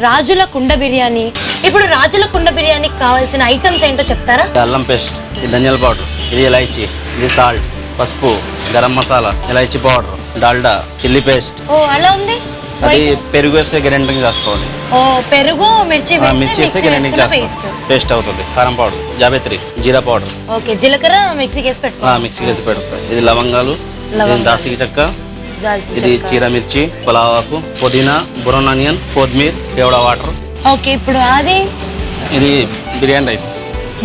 రాజుల కుండ బిర్యానీ. ఇప్పుడు రాజుల కుండ బిర్యానీకి కావాల్సిన ఐటమ్స్ ఏంటో చెప్తారా? అల్లం పేస్ట్, ఇది ధనియాల పౌడర్, ఇది ఇలాచీ, ఇది సాల్ట్, పసుపు, గరం మసాలా, ఇలాచీ పౌడర్, డాల్డా, చిల్లీ పేస్ట్. ఓ అలా ఉంది. అది పెరుగు వేస్తే గ్రైండింగ్ చేస్తాం. ఓ పెరుగు మిర్చి మిర్చి వేస్తే గ్రైండింగ్ చేస్తాం, పేస్ట్ అవుతుంది. కారం పౌడర్, జావేత్రి, జీరా పౌడర్. ఓకే, జీలకర్ర మిక్సీకి వేసి పెట్టుకోవాలి. మిక్సీ వేసి పెడతాం. ఇది లవంగాలు, దాసికి చెక్క, దాల్చిన ఇది చెక్క. చీర మిర్చి, పులావాకు, పుదీనా, బ్రౌన్ ఆనియన్, కొత్తిమీర, కేవడా వాటర్. ఓకే, ఇప్పుడు అది ఇది biryani rice.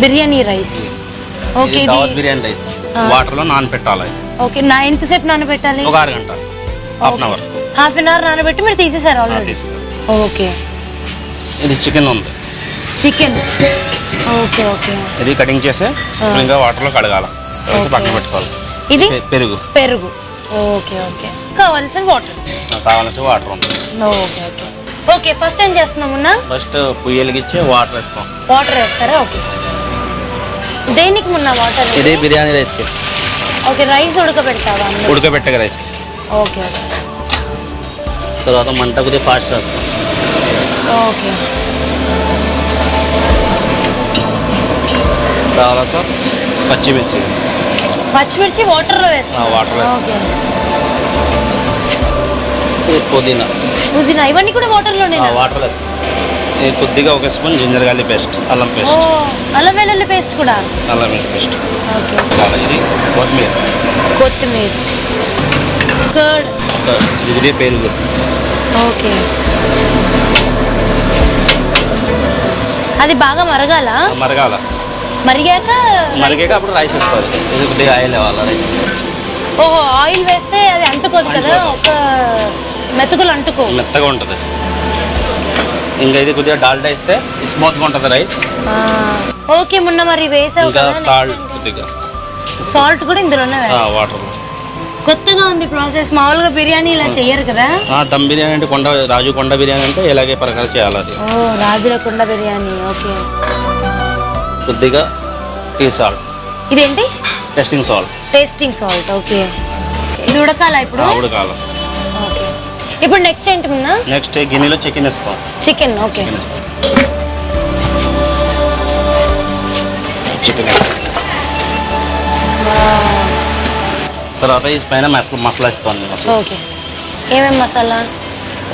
Biryani rice. Okay, ఇది దావత్ బిర్యానీ రైస్. వాటర్ లో నానబెట్టాలి. ఓకే, ఎంతసేపు నానబెట్టాలి? ఒక అరగంట, half an hour. Half an hour నానబెట్టి మీరు తీసేసారు ఆల్రెడీ? ఓకే. ఇది చికెన్ ఉంది, చికెన్. Okay okay. ఇది కటింగ్ చేసి ఇంకా వాటర్ లో కడగాల, పక్కన పెట్టుకోవాలి. ఇది పెరుగు. పెరుగు. Okay okay. కావాల్సిన వాటర్. కావాల్సిన వాటర్ ఉంది. Okay okay. ఓకే, ఫస్ట్ ఏం చేస్తున్నామున్నా? ఫస్ట్ పొయ్యి వెలిగించి వాటర్ వేస్తాం. వాటర్ వేస్తారా? ఓకే. దేనికి మున్న వాటర్? ఇది బిర్యానీ రైస్ కి. ఓకే, రైస్ ఉడకబెడతావా? ఉడకబెట్టగా రైస్ కి. Okay okay. తర్వాత మంట కొద్దిగా ఫాస్ట్ చేస్తాం. ఓకే. కావాలా సార్? పచ్చిమిర్చి. పచ్చిమిర్చి వాటర్లో వేస్తాం. వాటర్ వేస్తాం. ఓకే. పుదీనా, పుదీనా, ఇవన్నీ కూడా వాటర్లోనే? వాటర్ వేస్తాం. ఇది కొద్దిగా ఒక స్పూన్ జింజర్ గార్లిక్ పేస్ట్, అల్లం పేస్ట్. అల్లం వెల్లుల్లి పేస్ట్ కూడా? అల్లం వెల్లుల్లి పేస్ట్. ఓకే. ఇది కొత్తిమీర. కొత్తిమీర, కర్డ్, ఇది పెరుగు. ఓకే. అది బాగా మరగాల? మరగాల. మరిగాక అప్పుడు రైస్ వేసుకోవాలి. ఇది కొద్దిగా ఆయిల్ వేయాలి రైస్. ఓహో, ఆయిల్ వేస్తే అది అంటుకోదు కదా? ఒక మెతుకులు మెత్తగా ఉంటుంది. ఇంకా ఇది కొద్దిగా డాల్డా ఇస్తే స్మూత్గా ఉంటుంది రైస్. ఓకే, మొన్న మరి వేసావు ఇంకా కదా? సాల్ట్ కొద్దిగా. సాల్ట్ కూడా ఇందులోనే వేస్తాం. వాటర్. కొత్తగా ఉంది ప్రాసెస్. మామూలుగా బిర్యానీ ఇలా చెయ్యరు కదా? దమ్ బిర్యానీ అంటే రాజు కొండ బిర్యానీ అంటే ఇలాగే ప్రకారం చేయాలి. అది రాజుల కొండ బిర్యానీ. ఓకే. కొద్దిగా టీ సాల్ట్. ఇదేంటి? Tasting salt. Tasting salt. Okay. ఇది ఉడకాలా ఇప్పుడు? ఉడకాల. ఓకే. ఇప్పుడు నెక్స్ట్ ఏంటి మున్నా? నెక్స్ట్ గిన్నెలో చికెన్ ఇస్తాం. చికెన్. ఓకే. చికెన్ తర్వాత ఈ పైన మసాలా ఇస్తాం. ఓకే. ఏమేమి మసాలా?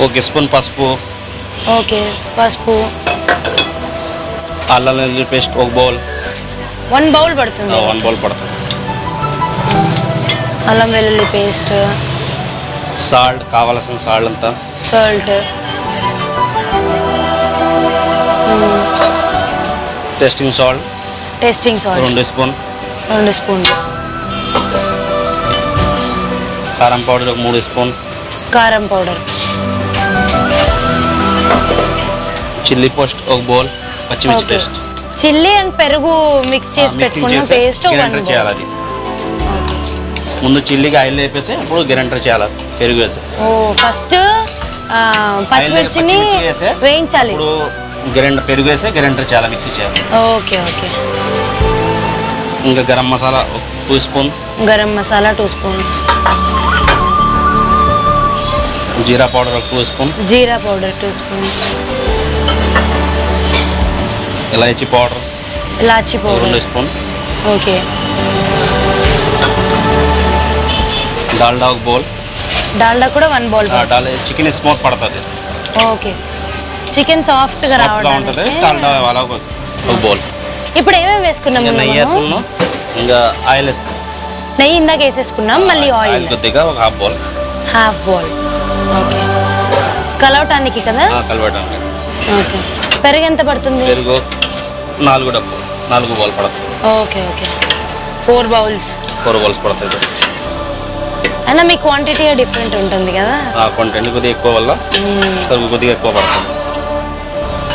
ఒక స్పూన్ పసుపు. ఓకే, పసుపు. అల్లం వెల్లుల్లి పేస్ట్ ఒక బౌల్. 1 బౌల్ పడుతుంది? 1 బౌల్ పడుతుంది. అల్లం వెల్లుల్లి పేస్ట్, సాల్ట్, కావాల్సిన సాల్ట్ అంతా. Salt, tasting salt. 2 స్పూన్. 2 స్పూన్లు. కారం పౌడర్ ఒక 3 స్పూన్. కారం పౌడర్. చిల్లీ పేస్ట్ ఒక బౌల్. పచ్చిమిర్చి పేస్ట్. చిల్లీ అండ్ పెరుగు మిక్స్ చేసి పెట్టుకున్న పేస్ట్ చేయాలి. అది ముందు చిల్లీకి ఆయిల్ వేపేసి అప్పుడు గ్రైండర్ చేయాలి పెరుగు వేసి. ఫస్ట్ పచ్చిమిర్చిని వేయించాలి. ఇప్పుడు పెరుగు వేసి గ్రైండర్ చేయాలి, మిక్సీ చేయాలి. Okay okay. ఇంకా గరం మసాలా 2 స్పూన్. గరం మసాలా 2 స్పూన్స్. జీరా పౌడర్ 2 స్పూన్. జీరా పౌడర్ 2 స్పూన్స్. ఇలాచీ పౌడర్. ఇలాచీ పౌడర్ 2 స్పూన్. ఓకే. డాల్డా ఒక బౌల్. డాల్డా కూడా 1 బౌల్. చికెన్ స్మూత్ పడుతుంది. ఓకే, చికెన్ సాఫ్ట్ గా ఉంటుంది. డాల్డా ఒక బౌల్. ఇప్పుడు ఏమేమి వేసుకున్నాం? నెయ్యి వేసుకున్నాం, ఇంకా ఆయిల్ వేస్తాం. నెయ్యి ఇందాక వేసేసుకున్నాం, మళ్ళీ ఆయిల్ కొద్దిగా ఒక హాఫ్ బౌల్. ఓకే. కలవటానికి కదా? కలవటానికి. ఓకే. పెరుగు ఎంత పడుతుంది? పెరుగు 4 బౌల్ పడుతుంది. Okay okay. 4 బౌల్స్. 4 బౌల్స్ పడుతుంది. అయినా మీ క్వాంటిటీ డిఫరెంట్ ఉంటుంది కదా? క్వాంటిటీ కొద్దిగా ఎక్కువ వల్ల పెరుగు కొద్దిగా ఎక్కువ పడుతుంది.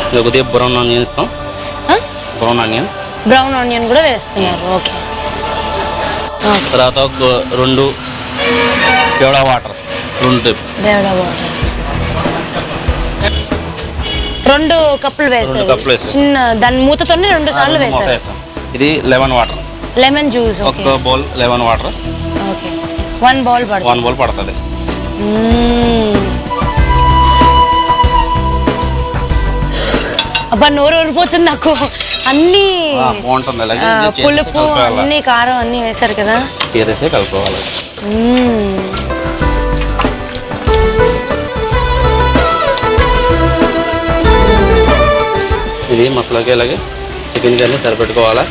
ఇంకా కొద్దిగా బ్రౌన్ ఆనియన్ ఇస్తాం. బ్రౌన్ ఆనియన్ కూడా వేస్తున్నారు. ఓకే. తర్వాత ఒక 2 కేవడా వాటర్. 2 కప్పులు వేస్తారు. చిన్న దాని మూతతోనే 2 సార్లు వేస్తారు. ఇది లెమన్ వాటర్. Lemon juice. ఒక bowl lemon water. Okay. 1 bowl పడుతుంది. 1 బౌల్ పడుతుంది. అబ్బా నోరు ఊరిపోతుంది నాకు. అన్ని బాగుంటుంది అలాగే పులుపు అన్ని కారం అన్ని వేశారు కదా, తీరేసే కలుపుకోవాలి. ఇది మసాలాకి అలాగే చికెన్ కానీ సరిపెట్టుకోవాలా.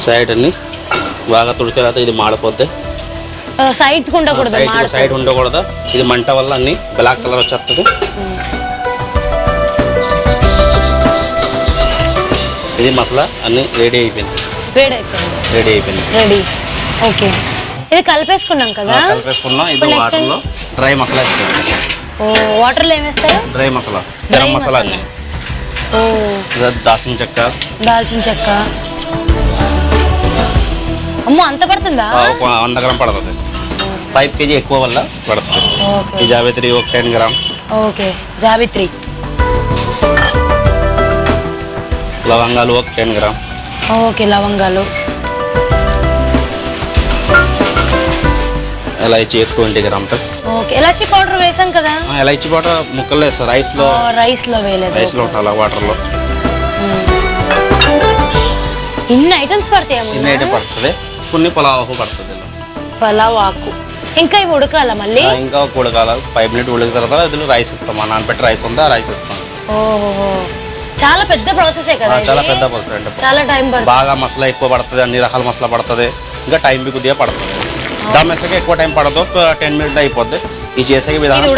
సైడ్ అన్ని బాగా తుడికేలాత ఇది మాడిపోద్ది. సైడ్స్ ఉండకూడదు, సైడ్ ఉండకూడదు. ఇది మంట వల్ల అన్ని బ్లాక్ కలర్ వచ్చేస్తుంది. ఇది మసాలా అన్ని రెడీ అయిపోయింది. రెడీ. ఓకే, ఇది కలిపేసుకున్నాం కదా. కలిపేసుకున్నాం. ఇది వాటర్లో డ్రై మసాలా వేస్తాం. వాటర్లో ఏం వేస్తారు? డ్రై మసాలా, గరం మసాలా అన్ని. దాల్చిన చెక్క. అమ్మో అంత పడుతుందా? 100 గ్రామ్ పడుతుంది. 5 kg ఎక్కువ వల్ల పడుతుంది. ఈ జావిత్రి ఒక 10 గ్రామ్. ఓకే, జావిత్రి. లవంగాలు ఒక 10 గ్రామ్. ఓకే, లవంగాలు. Elaichi 20 grams. Okay, elaichi powder వేసాం కదా. ఎలాచి పౌడర్ ముక్కలు వేస్తారు రైస్ లో వేయలేదు. రైస్ లో ఉండాలి, వాటర్ లో. ఇన్ని ఐటమ్స్ పడతాయి. ఇన్ని ఐటమ్ పడుతుంది. కొన్ని పలావ్ ఆకు పడుతుంది. పలావ్ ఆకు ఇంకా ఇవి ఉడకాల మళ్ళీ. ఇంకా ఉడకాల. 5 minutes ఉడికిన తర్వాత ఇందులో రైస్ ఇస్తాం. నానబెట్టి రైస్ ఉందా రైస్ ఇస్తాం. ఓహో, చాలా పెద్ద ప్రాసెస్ కదా. చాలా పెద్ద ప్రాసెస్ అంటే చాలా టైం పడుతుంది. బాగా మసాలా ఎక్కువ పడుతుంది, అన్ని రకాల మసాలా పడుతుంది. ఇంకా టైం బి కొద్దిగా పడుతుంది. దమ్ వేసాక ఎక్కువ టైం పడదు, 10 minutes అయిపోద్ది. ఈ చేసే విధానం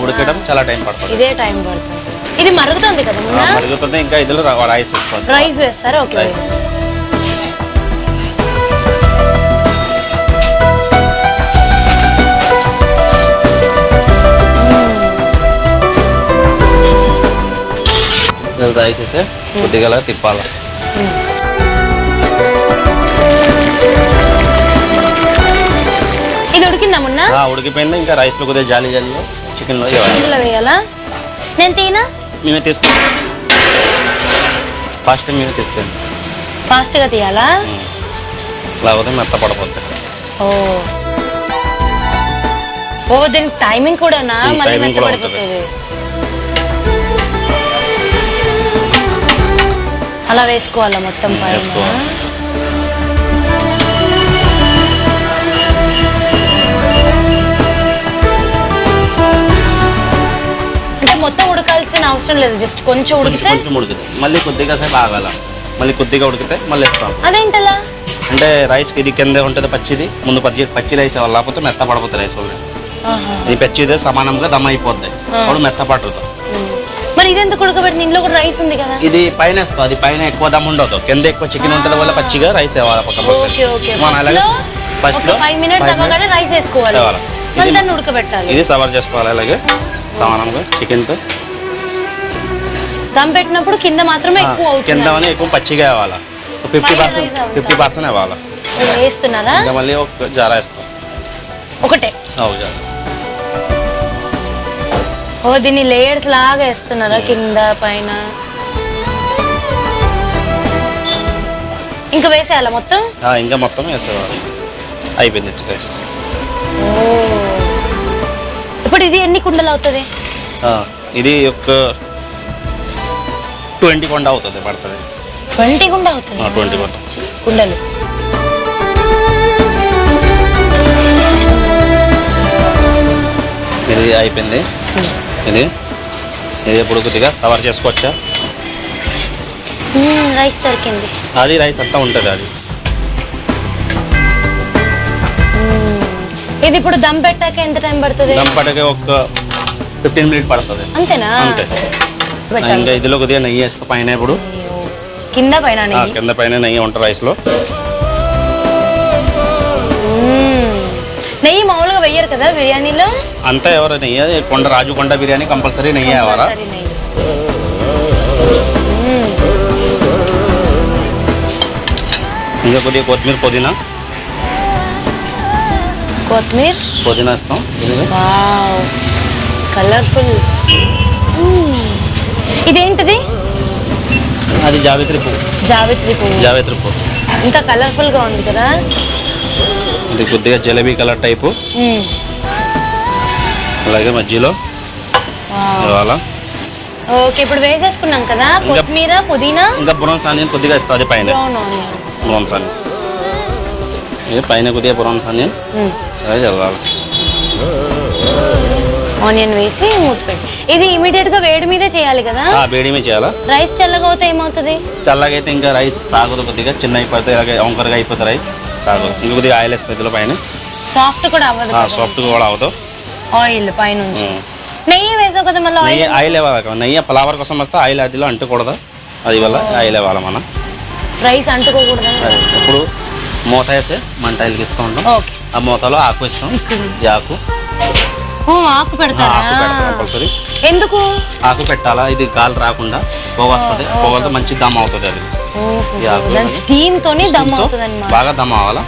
ఉడకడం చాలా టైం పడుతుంది. ఇదే టైం పడుతుంది. ఇది మరుగుతుంది కదా, మరుగుతుంది. ఇంకా ఇందులో రైస్ వేస్తారు. రైస్ వేస్తారు. ఓకే, రైస్ వేసే కొద్దిగా తిప్పాలి. ఇది ఉడికిందా మొన్న? ఉడికిపోయింది. ఇంకా రైస్ లో కొద్దిగా జాలీలో చికెన్ లో వేయాలా? నేను తీనా? మేమే తీస్తాం. ఫాస్ట్ మేమే తీస్తాం. ఫాస్ట్ గా తీయాలా? లేకపోతే మెత్త పడిపోతుంది. ఓ దీనికి టైమింగ్ కూడానా? మళ్ళీ మెత్త పడిపోతుంది. అలా వేసుకోవాలా మొత్తం పైన? అంటే మొత్తం ఉడకాల్సిన అవసరం లేదు, జస్ట్ కొంచెం ఉడికితే మళ్ళీ కొద్దిగా సేపు ఆగాల. మళ్ళీ కొద్దిగా ఉడికితే మళ్ళీ వేస్తాం. అదేంటలా? అంటే రైస్ కి ఇది కింద ఉంటుంది పచ్చిది. ముందు పచ్చి రైస్ లేకపోతే మెత్త పడిపోతుంది రైస్ వల్ల. ఇది పచ్చిదే సమానంగా దమ్ అయిపోద్ది. అప్పుడు మెత్త పడుతుంది. మరి ఇది ఎందుకు ఉడకబెట్టింది? ఇంట్లో కూడా రైస్ ఉంది కదా. ఇది పైన వేస్తాం. అది పైన ఎక్కువ దమ్ ఉండదు, కింద ఎక్కువ చికెన్ ఉంటుంది వల్ల పచ్చిగా రైస్ వేయాలి. ఫస్ట్ 5 minutes అవ్వగానే రైస్ వేసుకోవాలి, మళ్ళీ దాన్ని ఉడకబెట్టాలి. ఇది సవర్ చేసుకోవాలి అలాగే సమానంగా చికెన్ తో. దమ్ పెట్టినప్పుడు కింద మాత్రమే ఎక్కువ అవుతుంది. కింద ఎక్కువ పచ్చిగా వేయాలి. 50% వేయాలి. వేస్తున్నారా? ఇంకా మళ్ళీ ఒక జారా వేస్తాం. ఒకటే. ఓ దీన్ని లేయర్స్ లాగా వేస్తున్నారా కింద పైన? ఇంకా వేసేయాలా మొత్తం? ఇంకా మొత్తం వేసేవాళ్ళు. అయిపోయింది రైస్. ఇప్పుడు ఇది ఎన్ని కుండలు అవుతుంది? ఇది ఒక 20 కుండ అవుతుంది పడుతుంది. 20 కుండ అవుతుంది? 20 కుండలు. ఇది అయిపోయింది. ఇది ఎప్పుడు కొద్దిగా సవర్ చేసుకోవచ్చా? రైస్ దొరికింది. అది రైస్ అంతా ఉంటుంది. అది ఇది ఇప్పుడు దమ్ పెట్టాక ఎంత టైం పడుతుంది? దమ్ పెట్టాక ఒక 15 minutes పడుతుంది. అంతేనా? అంతే. ఇంకా ఇదిలో కొద్దిగా నెయ్యి వేస్తా పైన. ఇప్పుడు కింద పైన నెయ్యి ఉంటుంది రైస్ లో. నెయ్యి మామూలుగా వెయ్యరు కదా బిర్యానీలో? అంతా ఎవరు నెయ్యి. రాజు కొండ బిర్యానీ కంపల్సరీ నెయ్యి వేయాలా. ఇంకా కొద్దిగా కొత్తిమీర పుదీనా ఇస్తాం. కలర్ఫుల్. ఇదేంటిది? అది జావిత్రి పువ్వు. ఇంత కలర్ఫుల్ గా ఉంది కదా. ఇది కొద్దిగా జలేబీ కలర్ టైపు. అలాగే మధ్యలో ఇవాళ ఓకే, ఇప్పుడు వేసేసుకున్నాం కదా కొత్తిమీర, పుదీనా, ఇంకా బ్రౌన్స్ ఆనియన్ కొద్దిగా అది పైన బ్రౌన్ ఆనియన్. బ్రౌన్స్ ఆనియన్ ఇది పైన కొద్దిగా బ్రౌన్స్ ఆనియన్ అది చల్లాలి. ఆనియన్ వేసి మూత పెట్టి ఇది ఇమీడియట్ గా వేడి మీదే చేయాలి కదా. వేడి మీద చేయాలా. రైస్ చల్లగా అవుతే ఏమవుతుంది? చల్లగా అయితే ఇంకా రైస్ సాగదు, కొద్దిగా చిన్న అయిపోతే ఇలాగే వంకరగా అయిపోతుంది రైస్ సాగదు. ఇంకా కొద్దిగా ఆయిల్ వేస్తుంది ఇందులో పైన. సాఫ్ట్ కూడా అవ్వదు. సాఫ్ట్ కూడా అవ్వదు. ఆయిల్ పైన నెయ్యి వేసావు కదా మళ్ళీ. నెయ్యి ఆయిల్ ఇవ్వాలి. నెయ్యి ఫ్లేవర్ కోసం వస్తే ఆయిల్ అదిలో అంటుకూడదు, అది వల్ల ఆయిల్ ఇవ్వాలి మనం. రైస్ అంటుకోకూడదు. ఇప్పుడు మూత వేసి మంట వెలిగిస్తూ ఉంటాం. ఓకే, ఆ మూతలో ఆకు ఇస్తాం. ఈ ఆకు ఆకు పెడతారా? కంపల్సరీ. ఎందుకు ఆకు పెట్టాలా? ఇది గాలి రాకుండా పొగ వస్తుంది, పొగతో మంచి దమ్ అవుతుంది. అది ఈ ఆకు స్టీమ్ తోని దమ్ అవుతుంది అన్నమాట. బాగా దమ్ అవ్వాలా,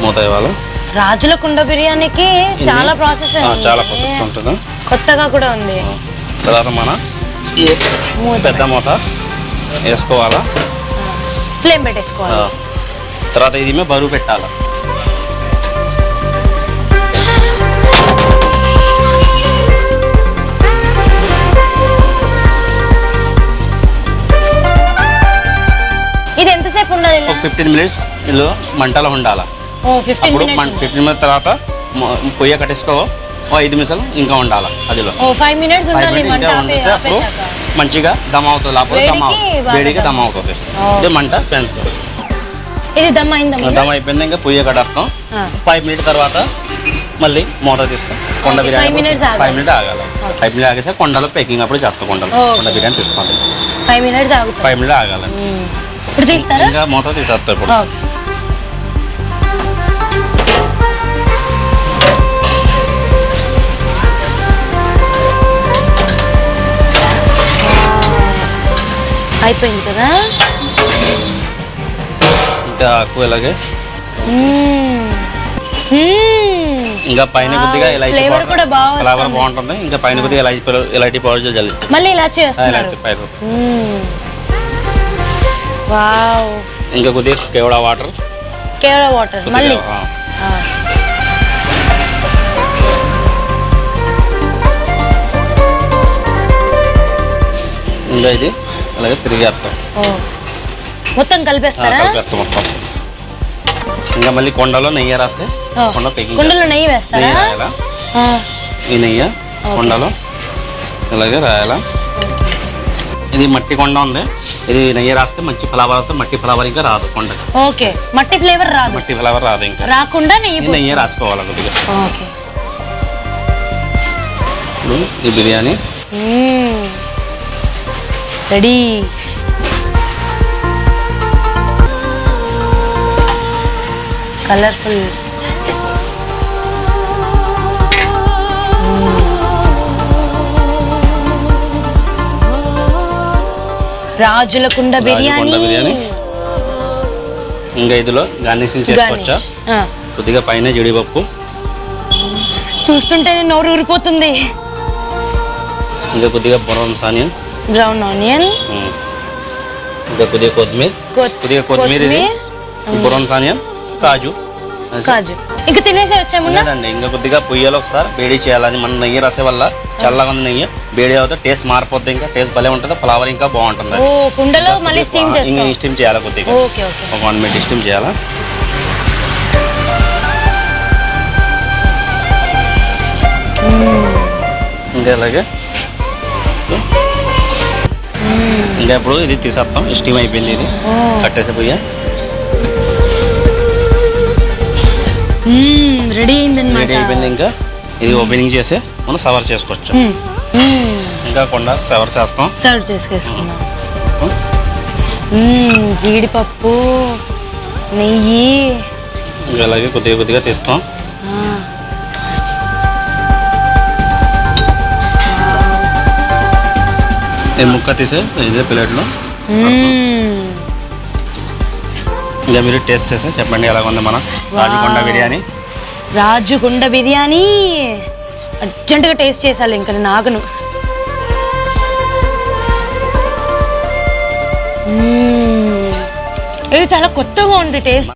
మూత ఇవ్వాలి. రాజుల కుండ బిర్యానీకి చాలా ప్రాసెస్, చాలా ప్రాసెస్ ఉంటుంది. కొత్తగా కూడా ఉంది. తర్వాత మన పెద్ద మూత వేసుకోవాలా, ఫ్లేమ్ పెట్టేసుకోవాలి. తర్వాత ఇది మేము బరువు పెట్టాలా. ఇది ఎంతసేపు ఉండాలి? 15 మినిట్స్ ఇల్లు మంటలో ఉండాలా. 15 మినిట్స్ తర్వాత పొయ్య కట్టేసుకో. 5 నిమిషాలు ఇంకా ఉండాలా అదిలో. 5 మినిట్స్ ఉండాలి. అప్పుడు మంచిగా దమ్ అవుతుంది, లేకపోతే వేడిగా దమ్ అవుతుంది. ఇది మంట పెంచుతుంది. ఇది దమ్ అయింది. దమ్ అయిపోయింది, ఇంకా పొయ్య కట్టేస్తాం. 5 మినిట్స్ తర్వాత మళ్ళీ మూత తీస్తాం. కొండ బిర్యానీ 5 మినిట్స్ ఆగాలి. 5 మినిట్స్ ఆగేసే కొండలో పేకింగ్ అప్పుడు చేస్తాం. కొండ బిర్యానీ తీసుకోండి. 5 మినిట్స్ ఆగుతుంది. 5 మినిట్స్ ఆగాలి. ఇప్పుడు తీస్తారా? ఇంకా మూత తీసేస్తాం ఇప్పుడు. అయిపోయింది కదా. ఇంకా ఆకు ఇలాగే ఇంకా పైన కొద్దిగా ఫ్లేవర్ కూడా ఫ్లేవర్ బాగుంటుంది. ఇంకా పైన కొద్దిగా ఇలాంటి పౌడర్ జల్లి మళ్ళీ ఇలా చేస్తున్నారు. వావ్. ఇంకా కొద్దిగా కేవడా వాటర్ మళ్ళీ ఇంకా ఇది అలాగే తిరిగేస్తాం. మొత్తం కలిపేస్తారా? మొత్తం. ఇంకా మళ్ళీ కొండలో నెయ్యి రాస్తే కొండలో నెయ్యి వేస్తారా? ఈ నెయ్యి కొండలో ఇలాగే రాయాలా. ఇది మట్టి కొండ ఉంది, ఇది నెయ్యి రాస్తే మంచి ఫ్లేవర్ అవుతుంది. మట్టి ఫ్లేవర్ ఇంకా రాదు కొండ. ఓకే, మట్టి ఫ్లేవర్ రాదు. మట్టి ఫ్లేవర్ రాదు, ఇంకా రాకుండా నెయ్యి రాసుకోవాలి కొద్దిగా. ఓకే, ఇప్పుడు ఈ బిర్యానీ రెడీ. కలర్ఫుల్. రాజుల కుండ బిర్యానీ. ఇంకా ఇందులో గార్నిషింగ్ చేసుకోవచ్చా? కొద్దిగా పైన జీడిపప్పు. చూస్తుంటేనే నోరు ఊరిపోతుంది. ఇంకా కొద్దిగా బ్రౌన్ ఆనియన్. ఇంకా కొద్దిగా కొత్తిమీర, ఇది బ్రౌన్ ఆనియన్, కాజు. ఇంకా తినేసే వచ్చాముందండి. ఇంకా కొద్దిగా పొయ్యలో ఒకసారి వేడి చేయాలని. మన నెయ్యి రాసే వల్ల చల్లగా ఉంది నెయ్యి, వేడి అవుతుంది, టేస్ట్ మారిపోద్ది. ఇంకా టేస్ట్ భలే ఉంటుంది, ఫ్లేవర్ ఇంకా బాగుంటుంది. కుండలో మళ్ళీ స్టీమ్ చేయాలి కొద్దిగా. ఒక 1 మినిట్ స్టీమ్ చేయాలా. ఇంకా అలాగే ఇంకా ఇప్పుడు ఇది తీసేస్తాం. స్టీమ్ అయిపోయింది, ఇది కట్టేసే పొయ్య రెడీ అయిపోయింది. ఇంకా ఇది ఓపెనింగ్ చేసి మనం సర్వ్ చేసుకోవచ్చు. ఇంకా కొండ సర్వ్ చేసుకుందాం. జీడిపప్పు, నెయ్యి అలాగే కొద్దిగా తీస్తాం. ముక్క తీసే ఇదే ప్లేట్లో. ఇంకా మీరు టేస్ట్ చేసి చెప్పండి ఎలా ఉంది మన రాజుకొండ బిర్యానీ. రాజుకొండ బిర్యానీ అర్జెంటుగా టేస్ట్ చేసాలి. ఇంకా నాగను ఇది చాలా కొత్తగా ఉంది టేస్ట్.